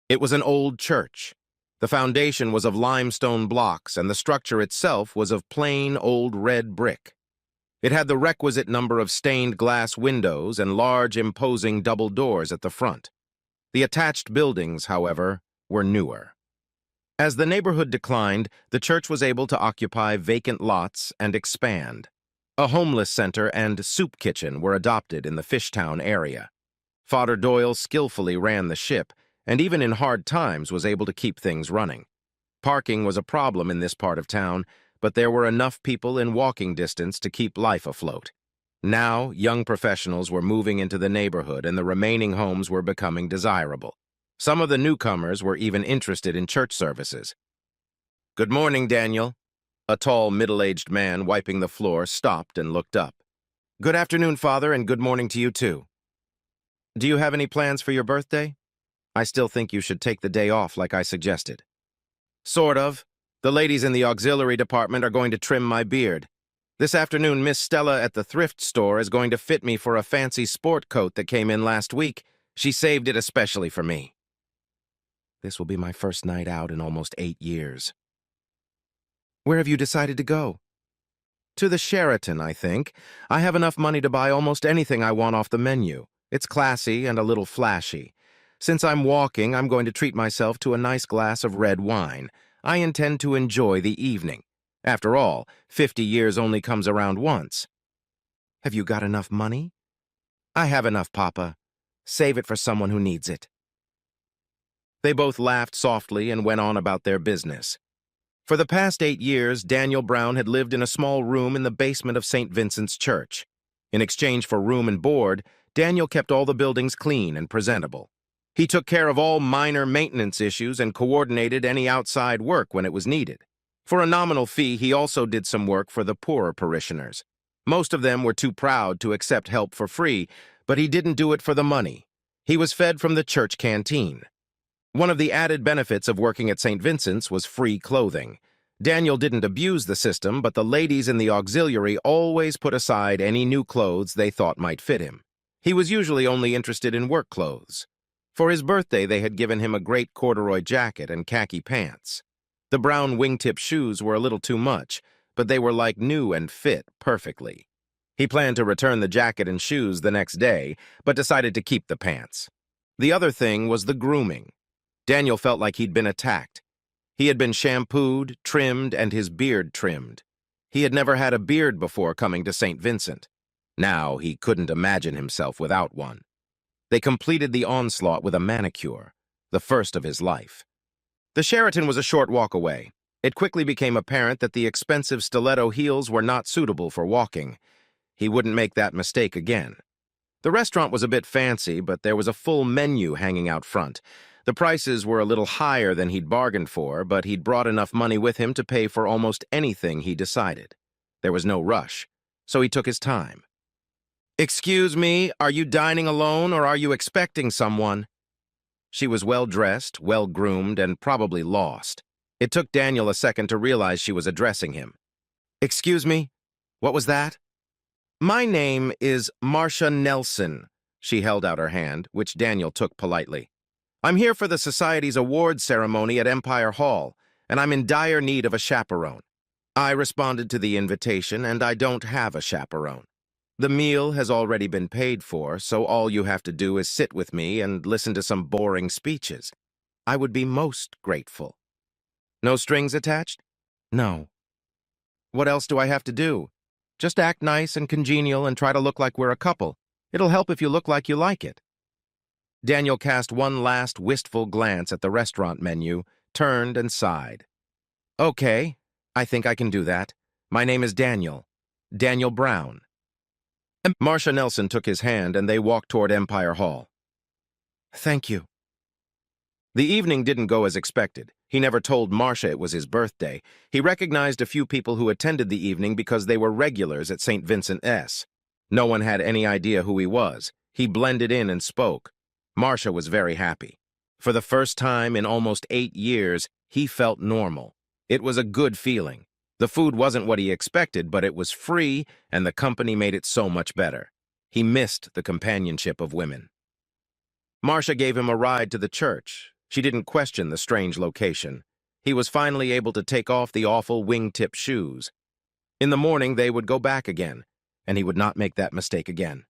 It was an old church. The foundation was of limestone blocks, and the structure itself was of plain old red brick. It had the requisite number of stained glass windows and large, imposing double doors at the front. The attached buildings, however, were newer. As the neighborhood declined, the church was able to occupy vacant lots and expand. A homeless center and soup kitchen were adopted in the Fishtown area. Father Doyle skillfully ran the ship, and even in hard times was able to keep things running. Parking was a problem in this part of town, but there were enough people in walking distance to keep life afloat. Now, young professionals were moving into the neighborhood, and the remaining homes were becoming desirable. Some of the newcomers were even interested in church services. "Good morning, Daniel." A tall, middle-aged man wiping the floor stopped and looked up. "Good afternoon, Father, and good morning to you, too. Do you have any plans for your birthday? I still think you should take the day off like I suggested." "Sort of. The ladies in the auxiliary department are going to trim my beard. This afternoon, Miss Stella at the thrift store is going to fit me for a fancy sport coat that came in last week. She saved it especially for me." This will be my first night out in almost 8 years. "Where have you decided to go?" "To the Sheraton, I think. I have enough money to buy almost anything I want off the menu. It's classy and a little flashy. Since I'm walking, I'm going to treat myself to a nice glass of red wine. I intend to enjoy the evening. After all, 50 years only comes around once." "Have you got enough money?" "I have enough, Papa. Save it for someone who needs it." They both laughed softly and went on about their business. For the past 8 years, Daniel Brown had lived in a small room in the basement of St. Vincent's Church. In exchange for room and board, Daniel kept all the buildings clean and presentable. He took care of all minor maintenance issues and coordinated any outside work when it was needed. For a nominal fee, he also did some work for the poorer parishioners. Most of them were too proud to accept help for free, but he didn't do it for the money. He was fed from the church canteen. One of the added benefits of working at St. Vincent's was free clothing. Daniel didn't abuse the system, but the ladies in the auxiliary always put aside any new clothes they thought might fit him. He was usually only interested in work clothes. For his birthday, they had given him a great corduroy jacket and khaki pants. The brown wingtip shoes were a little too much, but they were like new and fit perfectly. He planned to return the jacket and shoes the next day, but decided to keep the pants. The other thing was the grooming. Daniel felt like he'd been attacked. He had been shampooed, trimmed, and his beard trimmed. He had never had a beard before coming to St. Vincent. Now he couldn't imagine himself without one. They completed the onslaught with a manicure, the first of his life. The Sheraton was a short walk away. It quickly became apparent that the expensive stiletto heels were not suitable for walking. He wouldn't make that mistake again. The restaurant was a bit fancy, but there was a full menu hanging out front. The prices were a little higher than he'd bargained for, but he'd brought enough money with him to pay for almost anything he decided. There was no rush, so he took his time. "Excuse me, are you dining alone or are you expecting someone?" She was well-dressed, well-groomed, and probably lost. It took Daniel a second to realize she was addressing him. "Excuse me? What was that?" "My name is Marcia Nelson." She held out her hand, which Daniel took politely. "I'm here for the Society's awards ceremony at Empire Hall, and I'm in dire need of a chaperone." I responded to the invitation, and I don't have a chaperone. The meal has already been paid for, so all you have to do is sit with me and listen to some boring speeches. I would be most grateful. No strings attached? No. What else do I have to do? Just act nice and congenial and try to look like we're a couple. It'll help if you look like you like it. Daniel cast one last wistful glance at the restaurant menu, turned and sighed. "Okay, I think I can do that. My name is Daniel. Daniel Brown." Marcia Nelson took his hand and they walked toward Empire Hall. "Thank you." The evening didn't go as expected. He never told Marcia it was his birthday. He recognized a few people who attended the evening because they were regulars at St. Vincent S. No one had any idea who he was. He blended in and spoke. Marcia was very happy. For the first time in almost 8 years, he felt normal. It was a good feeling. The food wasn't what he expected, but it was free, and the company made it so much better. He missed the companionship of women. Marcia gave him a ride to the church. She didn't question the strange location. He was finally able to take off the awful wingtip shoes. In the morning, they would go back again, and he would not make that mistake again.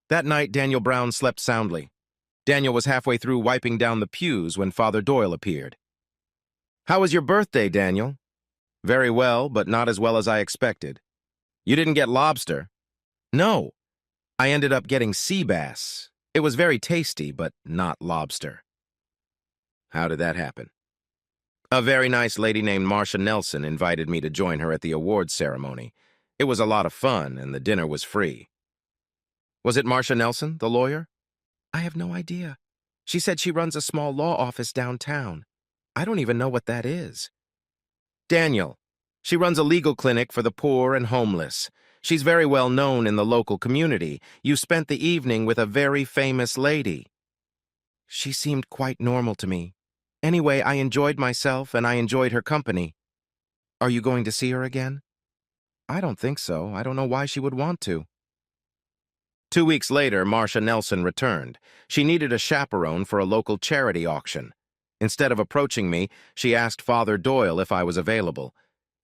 That night, Daniel Brown slept soundly. Daniel was halfway through wiping down the pews when Father Doyle appeared. "How was your birthday, Daniel?" "Very well, but not as well as I expected." "You didn't get lobster?" "No. I ended up getting sea bass. It was very tasty, but not lobster." "How did that happen?" "A very nice lady named Marcia Nelson invited me to join her at the awards ceremony. It was a lot of fun, and the dinner was free." "Was it Marcia Nelson, the lawyer?" "I have no idea. She said she runs a small law office downtown. I don't even know what that is." "Daniel, she runs a legal clinic for the poor and homeless. She's very well known in the local community. You spent the evening with a very famous lady." "She seemed quite normal to me. Anyway, I enjoyed myself and I enjoyed her company." "Are you going to see her again?" "I don't think so. I don't know why she would want to." 2 weeks later, Marcia Nelson returned. She needed a chaperone for a local charity auction. Instead of approaching me, she asked Father Doyle if I was available.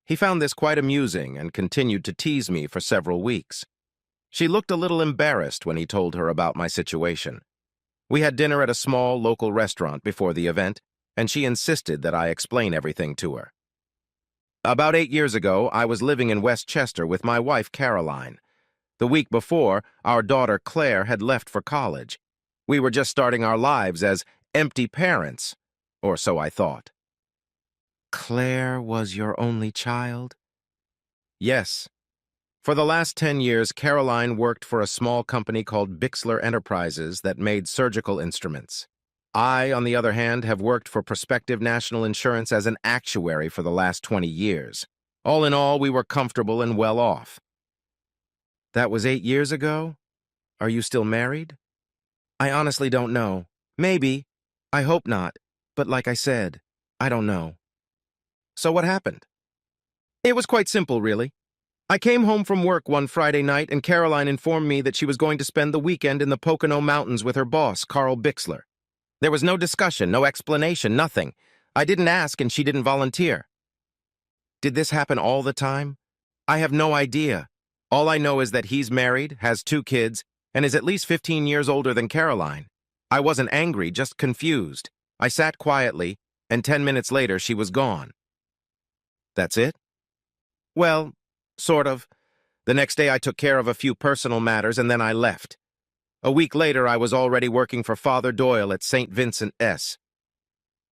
He found this quite amusing and continued to tease me for several weeks. She looked a little embarrassed when he told her about my situation. We had dinner at a small local restaurant before the event, and she insisted that I explain everything to her. About 8 years ago, I was living in Westchester with my wife, Caroline. The week before, our daughter, Claire, had left for college. We were just starting our lives as empty parents, or so I thought. "Claire was your only child?" "Yes. For the last 10 years, Caroline worked for a small company called Bixler Enterprises that made surgical instruments. I, on the other hand, have worked for Prospective National Insurance as an actuary for the last 20 years. All in all, we were comfortable and well off." "That was 8 years ago? Are you still married?" "I honestly don't know. Maybe. I hope not. But like I said, I don't know." "So what happened?" "It was quite simple, really. I came home from work one Friday night and Caroline informed me that she was going to spend the weekend in the Pocono Mountains with her boss, Carl Bixler. There was no discussion, no explanation, nothing. I didn't ask and she didn't volunteer." "Did this happen all the time?" "I have no idea. All I know is that he's married, has 2 kids, and is at least 15 years older than Caroline. I wasn't angry, just confused. I sat quietly, and 10 minutes later she was gone." "That's it?" "Well, sort of. The next day I took care of a few personal matters and then I left. A week later I was already working for Father Doyle at St. Vincent S.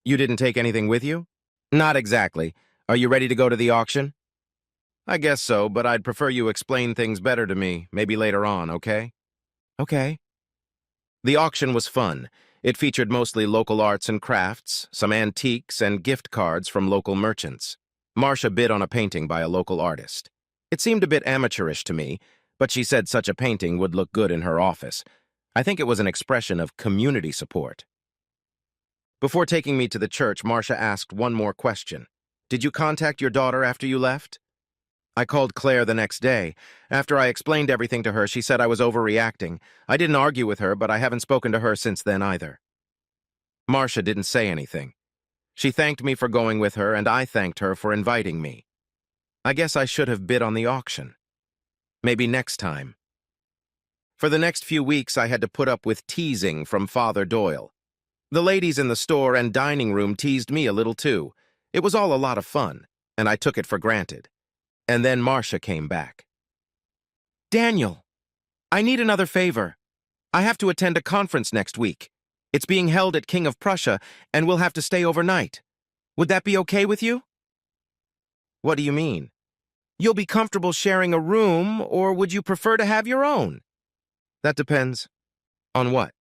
"You didn't take anything with you?" "Not exactly. Are you ready to go to the auction?" "I guess so, but I'd prefer you explain things better to me, maybe later on, okay?" "Okay." The auction was fun. It featured mostly local arts and crafts, some antiques, and gift cards from local merchants. Marcia bid on a painting by a local artist. It seemed a bit amateurish to me, but she said such a painting would look good in her office. I think it was an expression of community support. Before taking me to the church, Marcia asked one more question. "Did you contact your daughter after you left?" "I called Claire the next day. After I explained everything to her, she said I was overreacting. I didn't argue with her, but I haven't spoken to her since then either." Marcia didn't say anything. She thanked me for going with her, and I thanked her for inviting me. I guess I should have bid on the auction. Maybe next time. For the next few weeks, I had to put up with teasing from Father Doyle. The ladies in the store and dining room teased me a little too. It was all a lot of fun, and I took it for granted. And then Marcia came back. "Daniel, I need another favor. I have to attend a conference next week. It's being held at King of Prussia, and we'll have to stay overnight. Would that be okay with you?" "What do you mean?" "You'll be comfortable sharing a room, or would you prefer to have your own?" "That depends." "On what?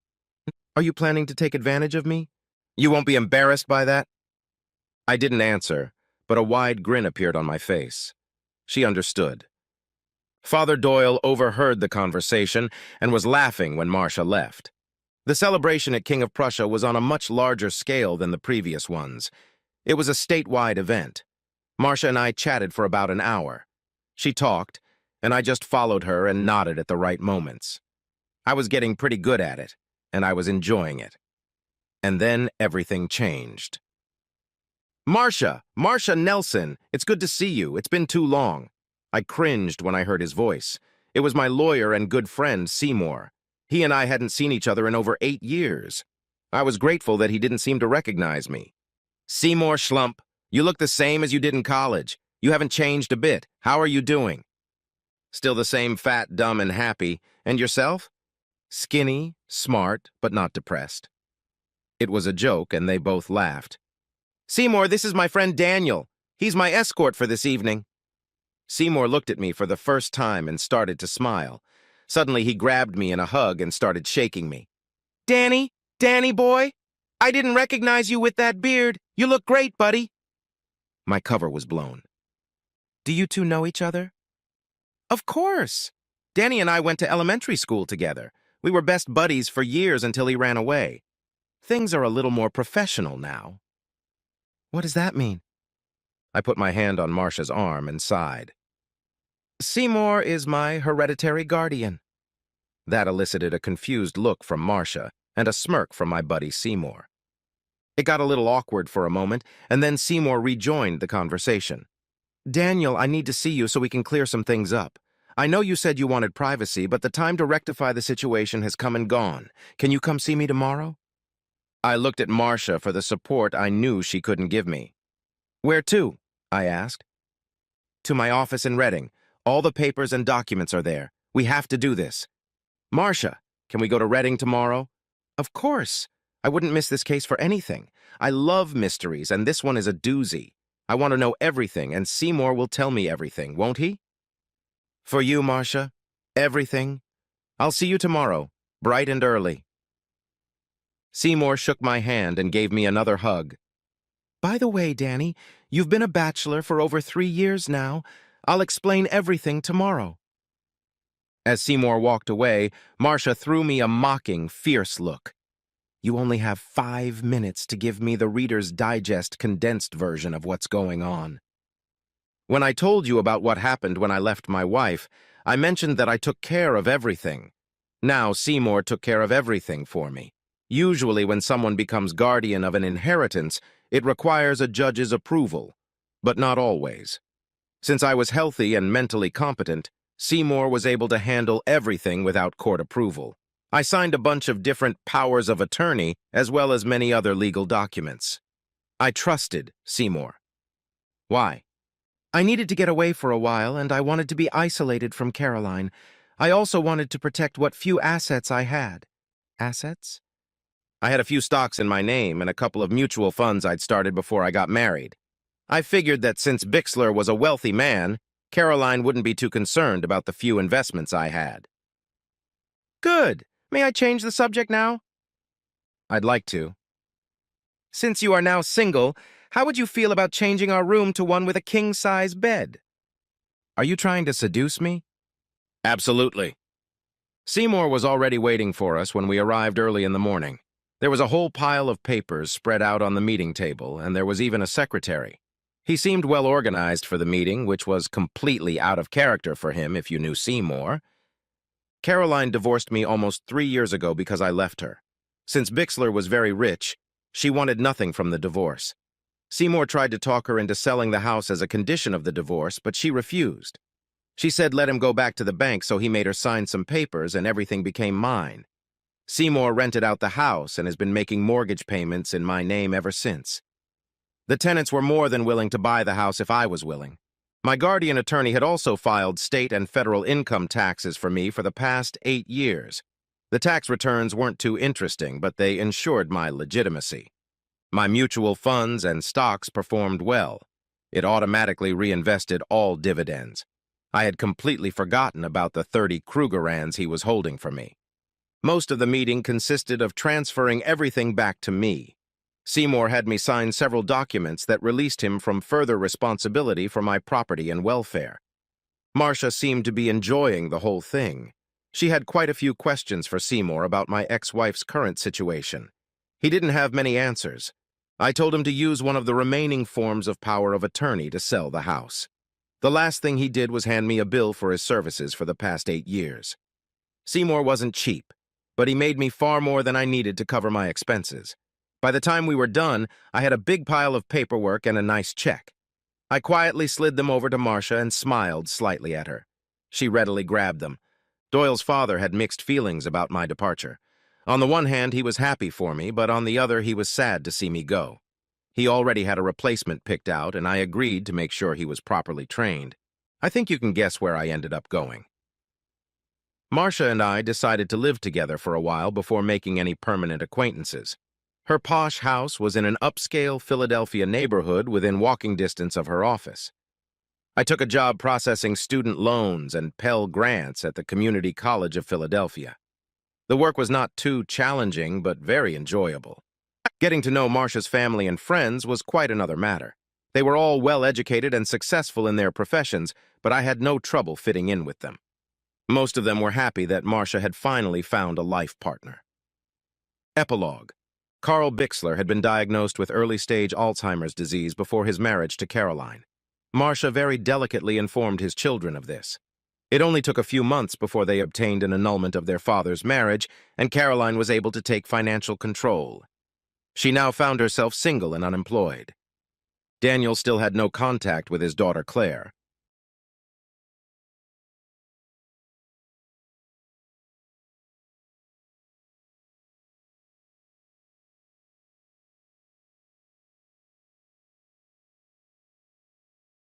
Are you planning to take advantage of me? You won't be embarrassed by that?" I didn't answer, but a wide grin appeared on my face. She understood. Father Doyle overheard the conversation and was laughing when Marcia left. The celebration at King of Prussia was on a much larger scale than the previous ones. It was a statewide event. Marcia and I chatted for about an hour. She talked, and I just followed her and nodded at the right moments. I was getting pretty good at it, and I was enjoying it. And then everything changed. Marcia Nelson, it's good to see you. It's been too long. I cringed when I heard his voice. It was my lawyer and good friend, Seymour. He and I hadn't seen each other in over 8 years. I was grateful that he didn't seem to recognize me. Seymour Schlump, you look the same as you did in college. You haven't changed a bit. How are you doing? Still the same fat, dumb, and happy. And yourself? Skinny, smart, but not depressed. It was a joke, and they both laughed. Seymour, this is my friend Daniel. He's my escort for this evening. Seymour looked at me for the first time and started to smile. Suddenly, he grabbed me in a hug and started shaking me. Danny boy, I didn't recognize you with that beard. You look great, buddy. My cover was blown. Do you two know each other? Of course. Danny and I went to elementary school together. We were best buddies for years until he ran away. Things are a little more professional now. What does that mean? I put my hand on Marcia's arm and sighed. Seymour is my hereditary guardian. That elicited a confused look from Marcia and a smirk from my buddy Seymour. It got a little awkward for a moment, and then Seymour rejoined the conversation. Daniel, I need to see you so we can clear some things up. I know you said you wanted privacy, but the time to rectify the situation has come and gone. Can you come see me tomorrow? I looked at Marcia for the support I knew she couldn't give me. Where to? I asked. To my office in Reading. All the papers and documents are there. We have to do this. Marcia, can we go to Reading tomorrow? Of course. I wouldn't miss this case for anything. I love mysteries, and this one is a doozy. I want to know everything, and Seymour will tell me everything, won't he? For you, Marcia, everything. I'll see you tomorrow, bright and early. Seymour shook my hand and gave me another hug. By the way, Danny, you've been a bachelor for over 3 years now. I'll explain everything tomorrow. As Seymour walked away, Marcia threw me a mocking, fierce look. You only have 5 minutes to give me the Reader's Digest condensed version of what's going on. When I told you about what happened when I left my wife, I mentioned that I took care of everything. Now Seymour took care of everything for me. Usually when someone becomes guardian of an inheritance, it requires a judge's approval, but not always. Since I was healthy and mentally competent, Seymour was able to handle everything without court approval. I signed a bunch of different powers of attorney as well as many other legal documents. I trusted Seymour. Why? I needed to get away for a while, and I wanted to be isolated from Caroline. I also wanted to protect what few assets I had. Assets? I had a few stocks in my name and a couple of mutual funds I'd started before I got married. I figured that since Bixler was a wealthy man, Caroline wouldn't be too concerned about the few investments I had. Good. May I change the subject now? I'd like to. Since you are now single, how would you feel about changing our room to one with a king-size bed? Are you trying to seduce me? Absolutely. Seymour was already waiting for us when we arrived early in the morning. There was a whole pile of papers spread out on the meeting table, and there was even a secretary. He seemed well organized for the meeting, which was completely out of character for him if you knew Seymour. Caroline divorced me almost 3 years ago because I left her. Since Bixler was very rich, she wanted nothing from the divorce. Seymour tried to talk her into selling the house as a condition of the divorce, but she refused. She said let him go back to the bank, so he made her sign some papers and everything became mine. Seymour rented out the house and has been making mortgage payments in my name ever since. The tenants were more than willing to buy the house if I was willing. My guardian attorney had also filed state and federal income taxes for me for the past 8 years. The tax returns weren't too interesting, but they ensured my legitimacy. My mutual funds and stocks performed well. It automatically reinvested all dividends. I had completely forgotten about the 30 Krugerrands he was holding for me. Most of the meeting consisted of transferring everything back to me. Seymour had me sign several documents that released him from further responsibility for my property and welfare. Marcia seemed to be enjoying the whole thing. She had quite a few questions for Seymour about my ex-wife's current situation. He didn't have many answers. I told him to use one of the remaining forms of power of attorney to sell the house. The last thing he did was hand me a bill for his services for the past 8 years. Seymour wasn't cheap, but he made me far more than I needed to cover my expenses. By the time we were done, I had a big pile of paperwork and a nice check. I quietly slid them over to Marcia and smiled slightly at her. She readily grabbed them. Doyle's father had mixed feelings about my departure. On the one hand, he was happy for me, but on the other, he was sad to see me go. He already had a replacement picked out, and I agreed to make sure he was properly trained. I think you can guess where I ended up going. Marcia and I decided to live together for a while before making any permanent acquaintances. Her posh house was in an upscale Philadelphia neighborhood within walking distance of her office. I took a job processing student loans and Pell Grants at the Community College of Philadelphia. The work was not too challenging, but very enjoyable. Getting to know Marcia's family and friends was quite another matter. They were all well-educated and successful in their professions, but I had no trouble fitting in with them. Most of them were happy that Marcia had finally found a life partner. Epilogue. Carl Bixler had been diagnosed with early-stage Alzheimer's disease before his marriage to Caroline. Marcia very delicately informed his children of this. It only took a few months before they obtained an annulment of their father's marriage, and Caroline was able to take financial control. She now found herself single and unemployed. Daniel still had no contact with his daughter Claire.